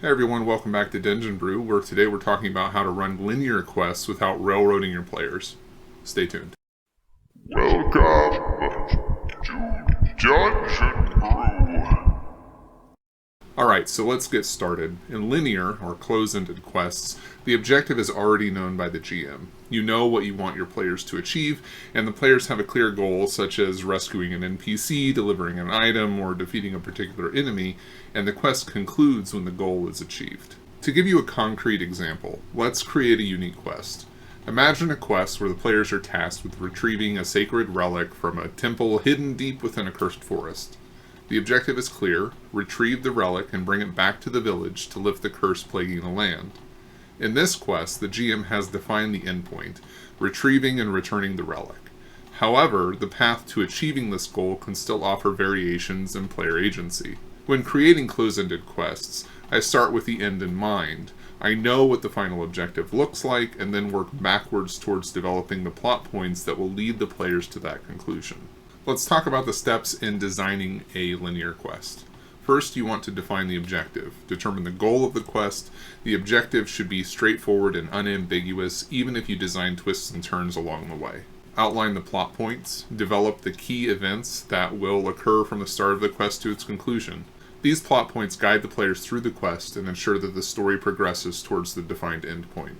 Hey everyone, welcome back to Dungeon Brew, where today we're talking about how to run linear quests without railroading your players. Stay tuned. Welcome to Dungeon Brew. Alright, so let's get started. In linear, or close-ended quests, the objective is already known by the GM. You know what you want your players to achieve, and the players have a clear goal, such as rescuing an NPC, delivering an item, or defeating a particular enemy, and the quest concludes when the goal is achieved. To give you a concrete example, let's create a unique quest. Imagine a quest where the players are tasked with retrieving a sacred relic from a temple hidden deep within a cursed forest. The objective is clear: retrieve the relic and bring it back to the village to lift the curse plaguing the land. In this quest, the GM has defined the endpoint, retrieving and returning the relic. However, the path to achieving this goal can still offer variations in player agency. When creating close-ended quests, I start with the end in mind. I know what the final objective looks like, and then work backwards towards developing the plot points that will lead the players to that conclusion. Let's talk about the steps in designing a linear quest. First, you want to define the objective. Determine the goal of the quest. The objective should be straightforward and unambiguous, even if you design twists and turns along the way. Outline the plot points. Develop the key events that will occur from the start of the quest to its conclusion. These plot points guide the players through the quest and ensure that the story progresses towards the defined endpoint.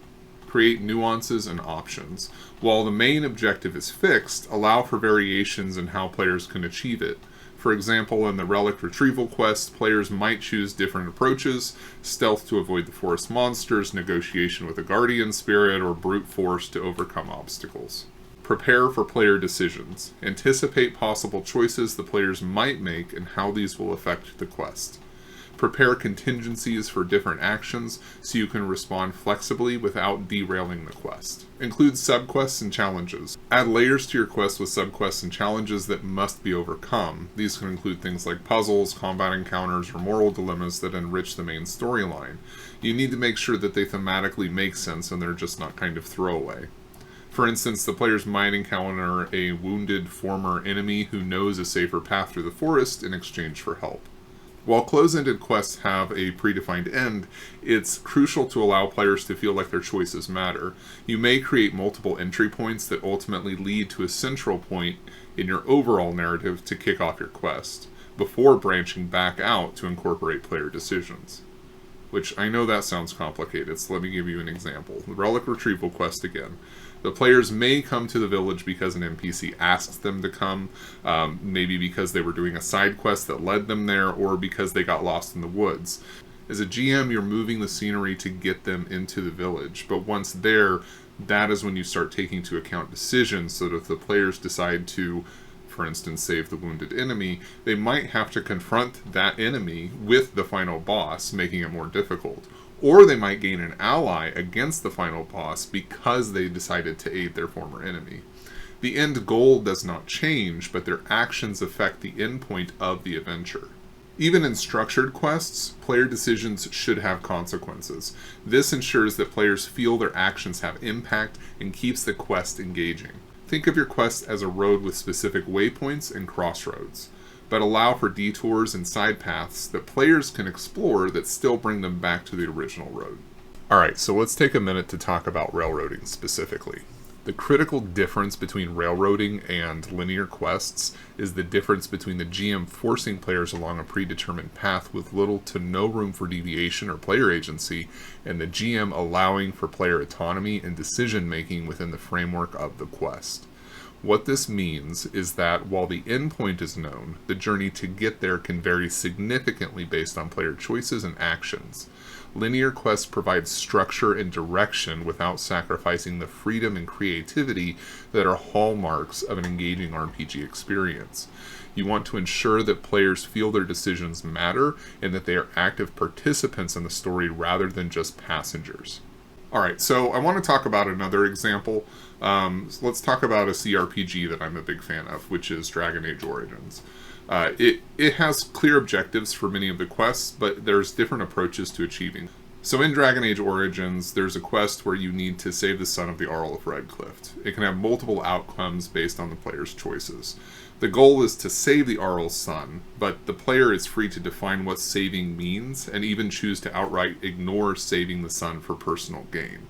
Create nuances and options. While the main objective is fixed, allow for variations in how players can achieve it. For example, in the relic retrieval quest, players might choose different approaches: stealth to avoid the forest monsters, negotiation with a guardian spirit, or brute force to overcome obstacles. Prepare for player decisions. Anticipate possible choices the players might make and how these will affect the quest. Prepare contingencies for different actions so you can respond flexibly without derailing the quest. Include subquests and challenges. Add layers to your quest with subquests and challenges that must be overcome. These can include things like puzzles, combat encounters, or moral dilemmas that enrich the main storyline. You need to make sure that they thematically make sense and they're just not kind of throwaway. For instance, the players might encounter a wounded former enemy who knows a safer path through the forest in exchange for help. While close-ended quests have a predefined end, it's crucial to allow players to feel like their choices matter. You may create multiple entry points that ultimately lead to a central point in your overall narrative to kick off your quest, before branching back out to incorporate player decisions. Which, I know that sounds complicated, so let me give you an example. The relic retrieval quest again. The players may come to the village because an NPC asks them to come, maybe because they were doing a side quest that led them there, or because they got lost in the woods. As a GM, you're moving the scenery to get them into the village, but once there, that is when you start taking into account decisions, so that if the players decide to, for instance, save the wounded enemy, they might have to confront that enemy with the final boss, making it more difficult. Or they might gain an ally against the final boss because they decided to aid their former enemy. The end goal does not change, but their actions affect the endpoint of the adventure. Even in structured quests, player decisions should have consequences. This ensures that players feel their actions have impact and keeps the quest engaging. Think of your quest as a road with specific waypoints and crossroads, but allow for detours and side paths that players can explore that still bring them back to the original road. Alright, so let's take a minute to talk about railroading specifically. The critical difference between railroading and linear quests is the difference between the GM forcing players along a predetermined path with little to no room for deviation or player agency, and the GM allowing for player autonomy and decision-making within the framework of the quest. What this means is that while the endpoint is known, the journey to get there can vary significantly based on player choices and actions. Linear quests provide structure and direction without sacrificing the freedom and creativity that are hallmarks of an engaging RPG experience. You want to ensure that players feel their decisions matter and that they are active participants in the story rather than just passengers. Alright, so I want to talk about another example. Let's talk about a CRPG that I'm a big fan of, which is Dragon Age Origins. It has clear objectives for many of the quests, but there's different approaches to achieving. So in Dragon Age Origins, there's a quest where you need to save the son of the Earl of Redcliffe. It can have multiple outcomes based on the player's choices. The goal is to save the Arl's son, but the player is free to define what saving means and even choose to outright ignore saving the son for personal gain.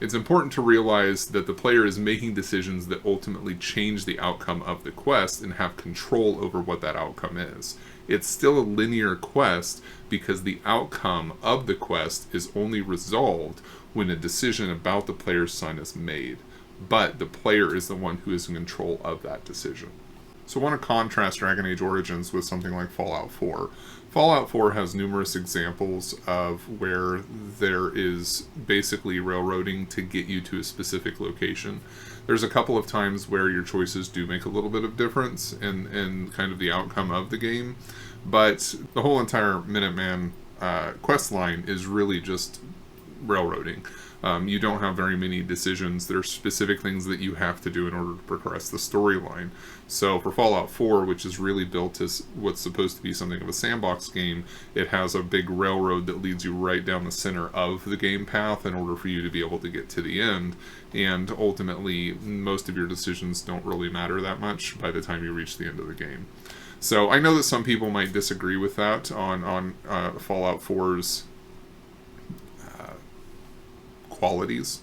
It's important to realize that the player is making decisions that ultimately change the outcome of the quest and have control over what that outcome is. It's still a linear quest because the outcome of the quest is only resolved when a decision about the player's son is made, but the player is the one who is in control of that decision. So I want to contrast Dragon Age Origins with something like Fallout 4. Fallout 4 has numerous examples of where there is basically railroading to get you to a specific location. There's a couple of times where your choices do make a little bit of difference in kind of the outcome of the game, but the whole entire Minuteman quest line is really just railroading. You don't have very many decisions. There are specific things that you have to do in order to progress the storyline. So for Fallout 4, which is really built as what's supposed to be something of a sandbox game, it has a big railroad that leads you right down the center of the game path in order for you to be able to get to the end. And ultimately, most of your decisions don't really matter that much by the time you reach the end of the game. So I know that some people might disagree with that on Fallout 4's qualities,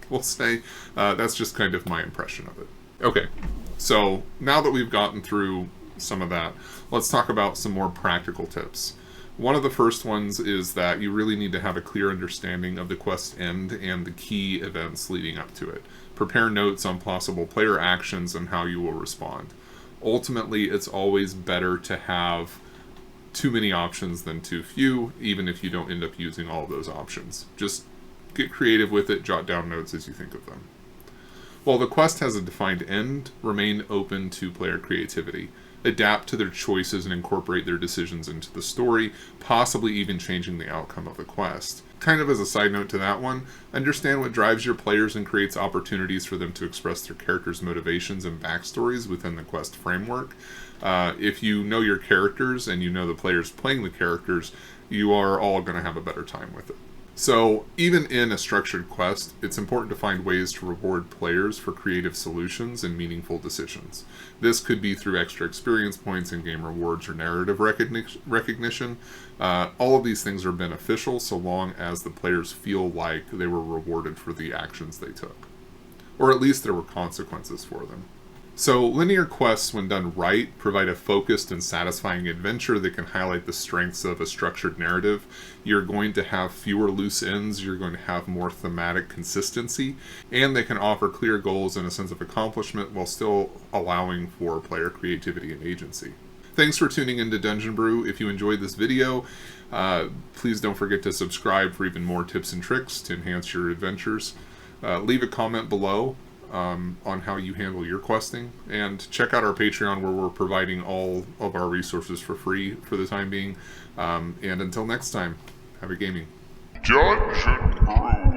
we'll say. That's just kind of my impression of it. Okay, so now that we've gotten through some of that, let's talk about some more practical tips. One of the first ones is that you really need to have a clear understanding of the quest end and the key events leading up to it. Prepare notes on possible player actions and how you will respond. Ultimately, it's always better to have too many options than too few, even if you don't end up using all of those options. Just get creative with it, jot down notes as you think of them. While the quest has a defined end, remain open to player creativity. Adapt to their choices and incorporate their decisions into the story, possibly even changing the outcome of the quest. Kind of as a side note to that one, understand what drives your players and creates opportunities for them to express their characters' motivations and backstories within the quest framework. If you know your characters and you know the players playing the characters, you are all going to have a better time with it. So, even in a structured quest, it's important to find ways to reward players for creative solutions and meaningful decisions. This could be through extra experience points, in-game rewards, or narrative recognition. All of these things are beneficial so long as the players feel like they were rewarded for the actions they took. Or at least there were consequences for them. So, linear quests, when done right, provide a focused and satisfying adventure that can highlight the strengths of a structured narrative. You're going to have fewer loose ends, you're going to have more thematic consistency, and they can offer clear goals and a sense of accomplishment while still allowing for player creativity and agency. Thanks for tuning into Dungeon Brew. If you enjoyed this video, please don't forget to subscribe for even more tips and tricks to enhance your adventures. Leave a comment below on how you handle your questing, and check out our Patreon where we're providing all of our resources for free for the time being. And until next time, happy gaming. Dungeon Brew.